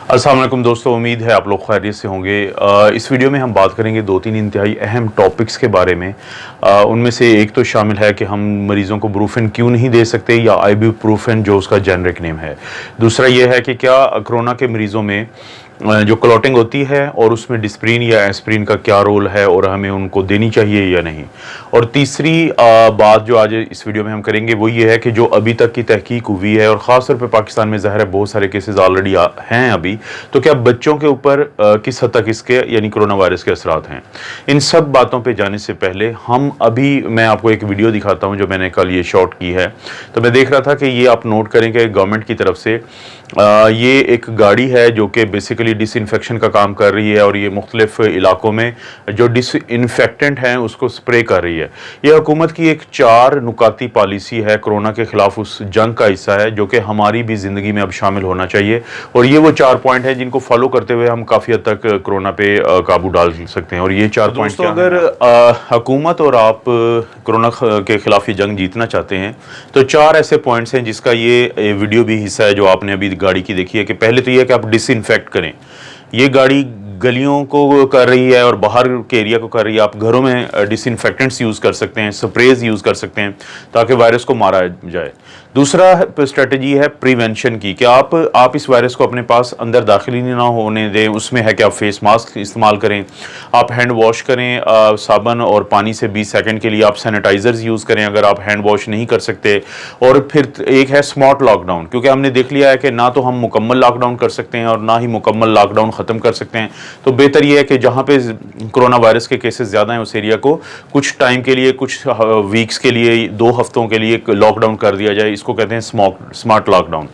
अस्सलाम वालेकुम दोस्तों, उम्मीद है आप लोग खैरियत से होंगे। इस वीडियो में हम बात करेंगे दो तीन इंतहाई अहम टॉपिक्स के बारे में। उनमें से एक तो शामिल है कि हम मरीज़ों को ब्रूफेन क्यों नहीं दे सकते या आइबुप्रोफेन जो उसका जेनरिक नेम है। दूसरा ये है कि क्या कोरोना के मरीज़ों में जो क्लॉटिंग होती है और उसमें डिस्प्रिन या एस्प्रिन का क्या रोल है और हमें उनको देनी चाहिए या नहीं। और तीसरी बात जो आज इस वीडियो में हम करेंगे वो ये है कि जो अभी तक की तहकीक हुई है और ख़ास तौर पे पाकिस्तान में ज़ाहिर है बहुत सारे केसेस ऑलरेडी हैं अभी, तो क्या बच्चों के ऊपर किस हद तक इसके यानी कोरोना वायरस के असरात हैं। इन सब बातों पर जाने से पहले मैं आपको एक वीडियो दिखाता हूँ जो मैंने कल ये शॉट की है। तो मैं देख रहा था कि ये आप नोट करें कि गवर्नमेंट की तरफ से ये एक गाड़ी है जो कि बेसिकली डिसइंफेक्शन का काम कर रही है और ये मुख्तलिफ इलाकों में जो डिसइंफेक्टेंट हैं उसको स्प्रे कर रही है। ये हुकूमत की एक 4 नुकाती पॉलिसी है, कोरोना के ख़िलाफ़ उस जंग का हिस्सा है जो कि हमारी भी ज़िंदगी में अब शामिल होना चाहिए। और ये वो 4 पॉइंट हैं जिनको फॉलो करते हुए हम काफ़ी हद तक कोरोना पे काबू डाल सकते हैं। और ये 4 पॉइंट क्या अगर हुकूमत और आप कोरोना के ख़िलाफ़ ये जंग जीतना चाहते हैं तो 4 ऐसे पॉइंट्स हैं जिसका ये वीडियो भी हिस्सा है जो आपने अभी गाड़ी की देखी है। कि पहले तो ये है कि आप डिसइंफेक्ट करें। ये गाड़ी गलियों को कर रही है और बाहर के एरिया को कर रही है। आप घरों में डिसइंफेक्टेंट्स यूज़ कर सकते हैं, स्प्रेज यूज़ कर सकते हैं ताकि वायरस को मारा जाए। दूसरा स्ट्रेटजी है प्रिवेंशन की कि आप इस वायरस को अपने पास अंदर दाखिल ही ना होने दें। उसमें है कि आप फेस मास्क इस्तेमाल करें, आप हैंड वॉश करें साबुन और पानी से 20 सेकंड के लिए, आप सैनिटाइज़र्स यूज़ करें अगर आप हैंड वॉश नहीं कर सकते। और फिर एक है स्मार्ट लॉकडाउन, क्योंकि हमने देख लिया है कि ना तो हम मुकम्मल लॉकडाउन कर सकते हैं और ना ही मुकम्मल लॉकडाउन ख़त्म कर सकते हैं। तो बेहतर यह है कि जहाँ पे कोरोना वायरस के केसेस ज़्यादा हैं उस एरिया को कुछ टाइम के लिए, कुछ वीक्स के लिए, 2 हफ्तों के लिए लॉकडाउन कर दिया जाए। इसको कहते हैं स्मार्ट लॉकडाउन।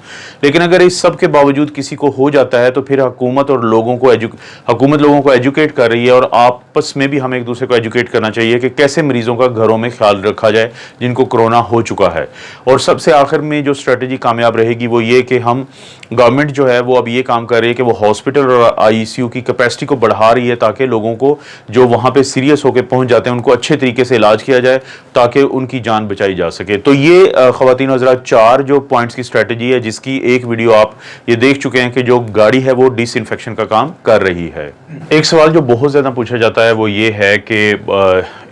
लेकिन अगर इस सब के बावजूद किसी को हो जाता है तो फिर हुकूमत लोगों को एजुकेट कर रही है और आपस में भी हमें एक दूसरे को एजुकेट करना चाहिए कि कैसे मरीजों का घरों में ख्याल रखा जाए जिनको कोरोना हो चुका है। और सबसे आखिर में जो स्ट्रेटजी कामयाब रहेगी वो ये कि हम गवर्नमेंट जो है वो अब ये काम कर रही है कि वो हॉस्पिटल और आईसीयू की कैपेसिटी को बढ़ा रही है ताकि लोगों को जो वहाँ पे सीरियस होकर पहुँच जाते हैं उनको अच्छे तरीके से इलाज किया जाए ताकि उनकी जान बचाई जा सके। तो ये ख़वातीन और हज़रात 4 जो पॉइंट्स की स्ट्रेटजी है जिसकी एक वीडियो आप ये देख चुके हैं कि जो गाड़ी है वो डिसइंफेक्शन का काम कर रही है। एक सवाल जो बहुत ज़्यादा पूछा जाता है वो ये है कि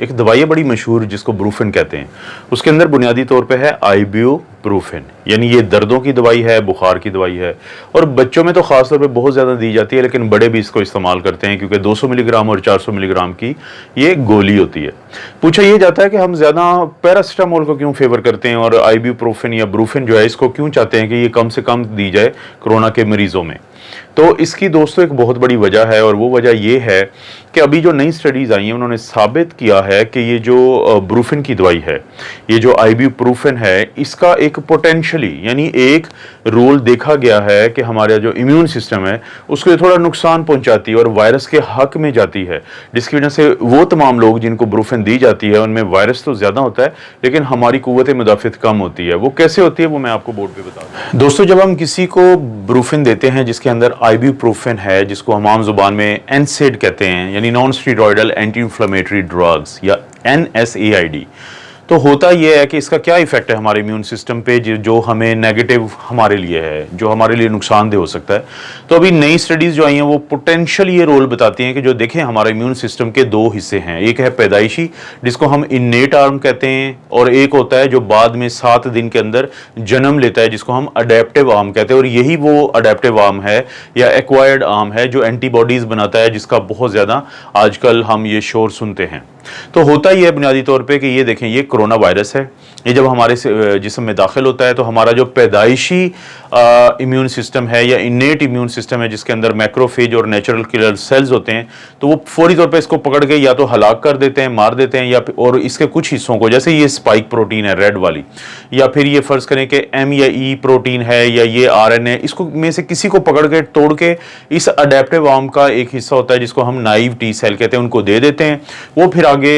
एक दवाई है बड़ी मशहूर जिसको ब्रूफेन कहते हैं, उसके अंदर बुनियादी तौर पर है आइबुप्रोफेन, यानी ये दर्दों की दवाई है, बुखार की दवाई है। और बच्चों में तो ख़ास तौर पे बहुत ज़्यादा दी जाती है लेकिन बड़े भी इसको इस्तेमाल करते हैं क्योंकि 200 मिलीग्राम और 400 मिलीग्राम की ये गोली होती है। पूछा ये जाता है कि हम ज़्यादा पैरासिटामोल को क्यों फेवर करते हैं और आइबुप्रोफेन या ब्रूफेन जो है इसको क्यों चाहते हैं कि ये कम से कम दी जाए कोरोना के मरीज़ों में। तो इसकी दोस्तों एक बहुत बड़ी वजह है और वो वजह ये है कि अभी जो नई स्टडीज़ आई हैं उन्होंने साबित किया है कि ये जो ब्रूफेन की दवाई है, ये जो आइबुप्रोफेन है, इसका एक पोटेंशियली यानी एक रोल देखा गया है कि हमारा जो इम्यून सिस्टम है उसको थोड़ा नुकसान पहुंचाती है और वायरस के हक में जाती है, जिसकी वजह से वो तमाम लोग जिनको ब्रूफेन दी जाती है उनमें वायरस तो ज़्यादा होता है लेकिन हमारी कुव्वत मुदाफ़ियत कम होती है। वो कैसे होती है वो मैं आपको बोर्ड पर बता दूँ। दोस्तों, जब हम किसी को ब्रूफेन देते हैं जिसके अंदर आइबुप्रोफेन है, जिसको हम आम जुबान में एनसेड कहते हैं यानी non steroidal anti inflammatory drugs या NSAID, तो होता यह है कि इसका क्या इफेक्ट है हमारे इम्यून सिस्टम पे जो हमें नेगेटिव हमारे लिए है, जो हमारे लिए नुकसानदेह हो सकता है। तो अभी नई स्टडीज़ जो आई हैं वो पोटेंशियल ये रोल बताती हैं कि जो देखें हमारा इम्यून सिस्टम के 2 हिस्से हैं, एक है पैदाइशी जिसको हम इन्नेट आर्म कहते हैं और एक होता है जो बाद में 7 दिन के अंदर जन्म लेता है जिसको हम अडेप्टिव आर्म कहते हैं। और यही वो अडेप्टिव आर्म है या एक्वायर्ड आर्म है जो एंटीबॉडीज़ बनाता है, जिसका बहुत ज़्यादा आजकल हम ये शोर सुनते हैं। तो होता ही है बुनियादी तौर पे कि ये देखें ये कोरोना वायरस है, ये जब हमारे जिस्म में दाखिल होता है तो हमारा जो पैदाइशी इम्यून सिस्टम है या इन्नेट इम्यून सिस्टम है जिसके अंदर मैक्रोफेज और नेचुरल किलर सेल्स होते हैं, तो वो फौरी तौर पे इसको पकड़ के या तो हलाक कर देते हैं, मार देते हैं, या और इसके कुछ हिस्सों को, जैसे ये स्पाइक प्रोटीन है रेड वाली, या फिर ये फ़र्ज़ करें कि M या E प्रोटीन है या ये RNA, इसको में से किसी को पकड़ के तोड़ के इस अडेप्टिव आर्म का एक हिस्सा होता है जिसको हम नाइव टी सेल कहते हैं, उनको दे देते हैं। वो फिर आगे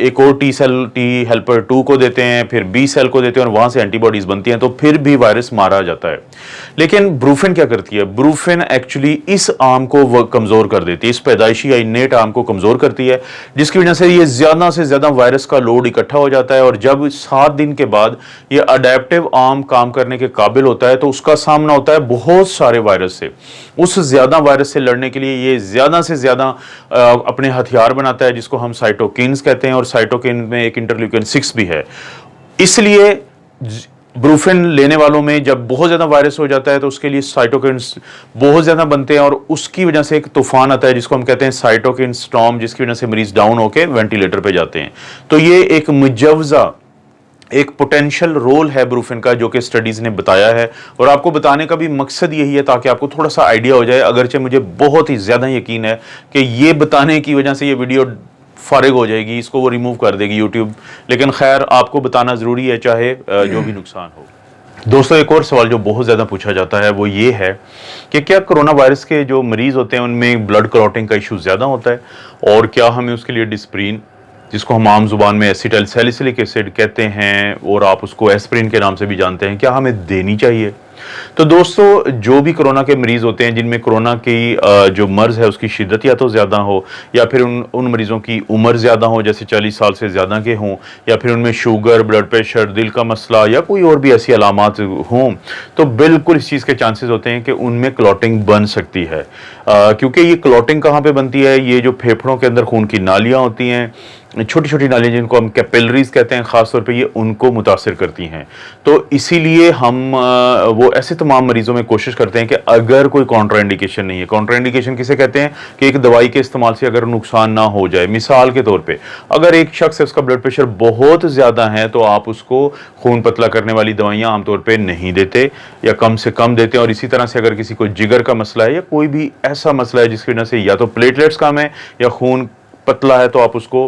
एक और टी सेल टी हेल्पर 2 को देते हैं हैं, फिर बी सेल को देते हैं और वहाँ से एंटीबॉडीज़ बनती हैं, तो फिर भी वायरस मारा जाता है। लेकिन ब्रूफिन क्या करती है? ब्रूफिन एक्चुअली इस आर्म को कमज़ोर कर देती है, इस पैदाइशी या इनेट आर्म को कमज़ोर करती है, जिसकी वजह से ये ज़्यादा से ज़्यादा वायरस का लोड इकट्ठा हो जाता है। और जब 7 दिन के बाद ये अडेप्टिव आर्म काम करने के काबिल होता है, तो उसका सामना होता है बहुत सारे वायरस से। उस ज़्यादा वायरस से लड़ने के लिए ये ज़्यादा से ज़्यादा अपने हथियार बनाता है, जिसको हम साइटोकिन्स कहते हैं, और साइटोकिन में एक इंटरल्यूकिन 6 भी है। इसलिए ब्रूफिन लेने वालों में जब बहुत ज़्यादा वायरस हो जाता है, तो उसके लिए साइटोकिन्स बहुत ज़्यादा बनते हैं, और उसकी वजह से एक तूफान आता है जिसको हम कहते हैं साइटोकिन स्टॉर्म, जिसकी वजह से मरीज डाउन होकर वेंटिलेटर पे जाते हैं। तो ये एक मुजव्जा, एक पोटेंशियल रोल है ब्रूफिन का, जो कि स्टडीज़ ने बताया है, और आपको बताने का भी मकसद यही है ताकि आपको थोड़ा सा आइडिया हो जाए। अगरचे मुझे बहुत ही ज़्यादा यकीन है कि ये बताने की वजह से ये वीडियो फारिग हो जाएगी, इसको वो रिमूव कर देगी यूट्यूब, लेकिन खैर आपको बताना ज़रूरी है, चाहे जो भी नुकसान हो। दोस्तों, एक और सवाल जो बहुत ज़्यादा पूछा जाता है वो ये है कि क्या कोरोना वायरस के जो मरीज़ होते हैं उनमें ब्लड क्लॉटिंग का इशू ज़्यादा होता है, और क्या हमें उसके लिए डिस्प्रिन, जिसको हम आम जुबान में एसिटाइल सैलिसिलिक एसिड कहते हैं और आप उसको एस्प्रिन के नाम से भी जानते हैं, क्या हमें देनी चाहिए? तो दोस्तों, जो भी कोरोना के मरीज होते हैं जिनमें कोरोना की जो मर्ज है उसकी शिद्दत या तो ज़्यादा हो, या फिर उन मरीजों की उम्र ज़्यादा हो, जैसे 40 साल से ज़्यादा के हों, या फिर उनमें शुगर, ब्लड प्रेशर, दिल का मसला या कोई और भी ऐसी अलामात हों, तो बिल्कुल इस चीज़ के चांसेस होते हैं कि उनमें क्लॉटिंग बन सकती है। क्योंकि ये क्लॉटिंग कहाँ पे बनती है? ये जो फेफड़ों के अंदर खून की नालियाँ होती हैं, छोटी छोटी नालियाँ जिनको हम कैपिलरीज कहते हैं, ख़ास तौर पे ये उनको मुतासिर करती हैं। तो इसीलिए हम वो ऐसे तमाम मरीज़ों में कोशिश करते हैं कि अगर कोई कॉन्ट्राइंडिकेशन नहीं है, कॉन्ट्राइंडिकेशन किसे कहते हैं कि एक दवाई के इस्तेमाल से अगर नुकसान ना हो जाए। मिसाल के तौर पे अगर एक शख्स है, उसका ब्लड प्रेशर बहुत ज़्यादा है, तो आप उसको खून पतला करने वाली दवाइयाँ आमतौर पर नहीं देते या कम से कम देते हैं। और इसी तरह से अगर किसी को जिगर का मसला है या कोई भी ऐसा मसला है जिसकी वजह से या तो प्लेटलेट्स कम है या खून पतला है, तो आप उसको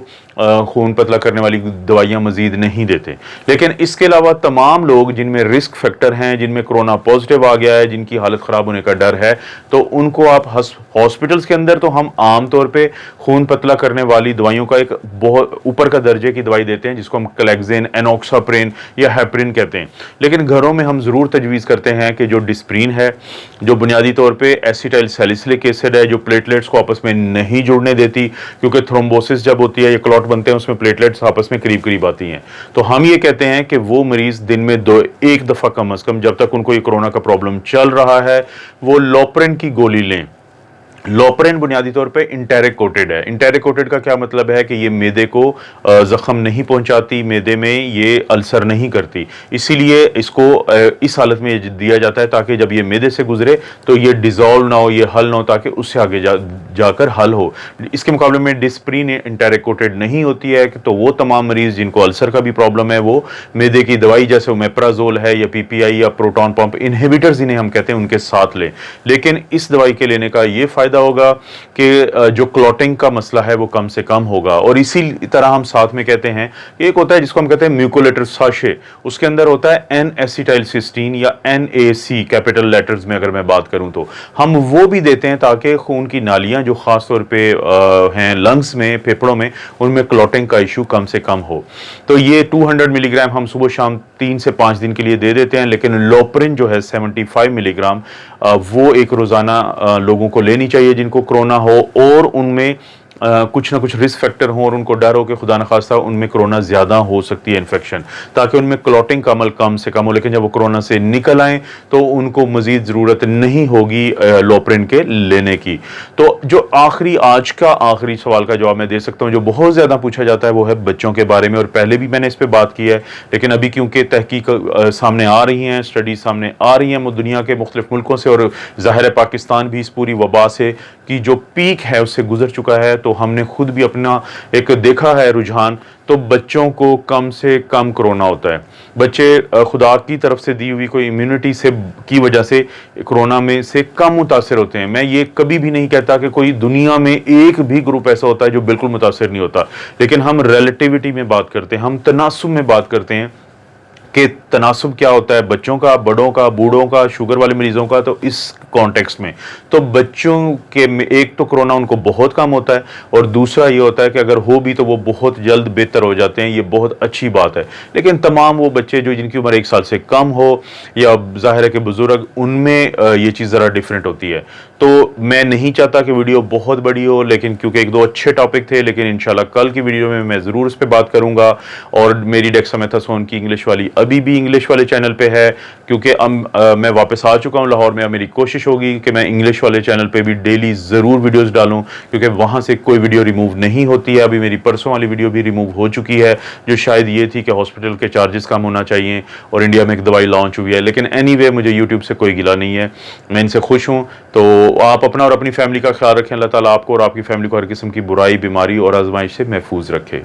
खून पतला करने वाली दवाइयां मजीद नहीं देते। लेकिन इसके अलावा तमाम लोग जिनमें रिस्क फैक्टर हैं, जिनमें कोरोना पॉजिटिव आ गया है, जिनकी हालत ख़राब होने का डर है, तो उनको आप हॉस्पिटल्स के अंदर तो हम आम तौर पे खून पतला करने वाली दवाइयों का एक बहुत ऊपर का दर्जे की दवाई देते हैं, जिसको हम क्लेक्सेन, एनॉक्साप्रिन या हेपरिन कहते हैं। लेकिन घरों में हम ज़रूर तजवीज़ करते हैं कि जो डिस्प्रिन है, जो बुनियादी तौर पर एसिटाइल सैलिसिलिक एसिड है, जो प्लेटलेट्स को आपस में नहीं जुड़ने देती, क्योंकि थ्रोम्बोसिस जब होती है या क्लॉट बनते हैं उसमें प्लेटलेट्स आपस में करीब करीब आती हैं। तो हम ये कहते हैं कि वो मरीज दिन में एक दफ़ा कम से कम, जब तक उनको ये कोरोना का प्रॉब्लम चल रहा है, वो लोप्रिन की गोली लें। लोप्रिन बुनियादी तौर पे इंटेरिक कोटेड है। इंटेरिक कोटेड का क्या मतलब है कि ये मैदे को जख्म नहीं पहुंचाती, मैदे में ये अल्सर नहीं करती, इसीलिए इसको इस हालत में दिया जाता है ताकि जब ये मैदे से गुजरे तो ये डिजॉल्व ना हो, ये हल ना हो, ताकि उससे आगे जाकर हल हो। इसके मुकाबले में डिस्प्रिन इंटेरिक कोटेड नहीं होती है, तो वो तमाम मरीज जिनको अल्सर का भी प्रॉब्लम है, वो मैदे की दवाई जैसे ओमेप्राजोल है या पीपीआई या प्रोटॉन पंप इनहिबिटर्स जिन्हें हम कहते हैं, उनके साथ लें। लेकिन इस दवाई के लेने का ये फायदा होगा कि जो क्लॉटिंग का मसला है वो कम से कम होगा। और इसी तरह हम साथ में कहते हैं, एक होता है जिसको हम कहते हैं म्यूकोलेटर साशे, उसके अंदर होता है एन एसिटाइल सिस्टीन या NAC कैपिटल लेटर्स में अगर मैं बात करूं, तो हम वो भी देते हैं ताकि खून की नालियां जो खास तौर पे हैं लंग्स में, फेफड़ों में, उनमें क्लॉटिंग का इशू कम से कम हो। तो ये 200 मिलीग्राम हम सुबह शाम 3 से 5 दिन के लिए दे देते हैं। लेकिन लोप्रिन जो है 75 मिलीग्राम वो एक रोजाना लोगों को लेनी चाहिए जिनको कोरोना हो और उनमें कुछ ना कुछ रिस्क फैक्टर हो और उनको डर हो कि खुदा न खास्ता उनमें कोरोना ज़्यादा हो सकती है इन्फेक्शन, ताकि उनमें क्लॉटिंग का अमल कम से कम हो। लेकिन जब वो कोरोना से निकल आएँ तो उनको मज़ीद ज़रूरत नहीं होगी लोप्रिन के लेने की। तो जो आज का आखिरी सवाल का जवाब मैं दे सकता हूँ, जो बहुत ज़्यादा पूछा जाता है, वो है बच्चों के बारे में। और पहले भी मैंने इस पर बात की है, लेकिन अभी क्योंकि तहकीक सामने आ रही हैं, स्टडीज़ सामने आ रही हैं दुनिया के मुख्तलिफ मुल्कों से, और ज़ाहिर है पाकिस्तान भी इस पूरी वबा से की जो पीक है उससे गुजर चुका है, तो हमने खुद भी अपना एक देखा है रुझान, तो बच्चों को कम से कम कोरोना होता है। बच्चे खुदा की तरफ से दी हुई कोई इम्यूनिटी से की वजह से कोरोना में से कम मुतासिर होते हैं। मैं ये कभी भी नहीं कहता कि कोई दुनिया में एक भी ग्रुप ऐसा होता है जो बिल्कुल मुतासिर नहीं होता, लेकिन हम रिलेटिविटी में बात करते हैं, हम तनासुब में बात करते हैं कि तनासुब क्या होता है बच्चों का, बड़ों का, बूढ़ों का, शुगर वाले मरीजों का। तो इस कॉन्टेक्स्ट में तो बच्चों के एक तो कोरोना उनको बहुत कम होता है, और दूसरा ये होता है कि अगर हो भी तो वो बहुत जल्द बेहतर हो जाते हैं, ये बहुत अच्छी बात है। लेकिन तमाम वो बच्चे जो जिनकी उम्र 1 साल से कम हो, या ज़ाहिर है कि बुजुर्ग, उनमें ये चीज़ ज़रा डिफरेंट होती है। तो मैं नहीं चाहता कि वीडियो बहुत बड़ी हो, लेकिन क्योंकि एक दो अच्छे टॉपिक थे, लेकिन इंशाल्लाह कल की वीडियो में मैं ज़रूर इस पर बात करूंगा। और मेरी डेक्सामेथासोन की इंग्लिश वाली अभी भी इंग्लिश वाले चैनल पे है, क्योंकि मैं वापस आ चुका हूँ लाहौर में। अब मेरी कोशिश होगी कि मैं इंग्लिश वाले चैनल पे भी डेली ज़रूर वीडियोस डालूं, क्योंकि वहाँ से कोई वीडियो रिमूव नहीं होती है। अभी मेरी परसों वाली वीडियो भी रिमूव हो चुकी है, जो शायद ये थी कि हॉस्पिटल के चार्जेस कम होना चाहिए, और इंडिया में एक दवाई लॉन्च हुई है। लेकिन एनीवे मुझे यूट्यूब से कोई गिला नहीं है, मैं इनसे खुश हूँ। तो आप अपना और अपनी फैमिली का ख्याल रखें। अल्लाह ताला आपको और आपकी फैमिली को हर किस्म की बुराई, बीमारी और आजमाइश से महफूज रखे।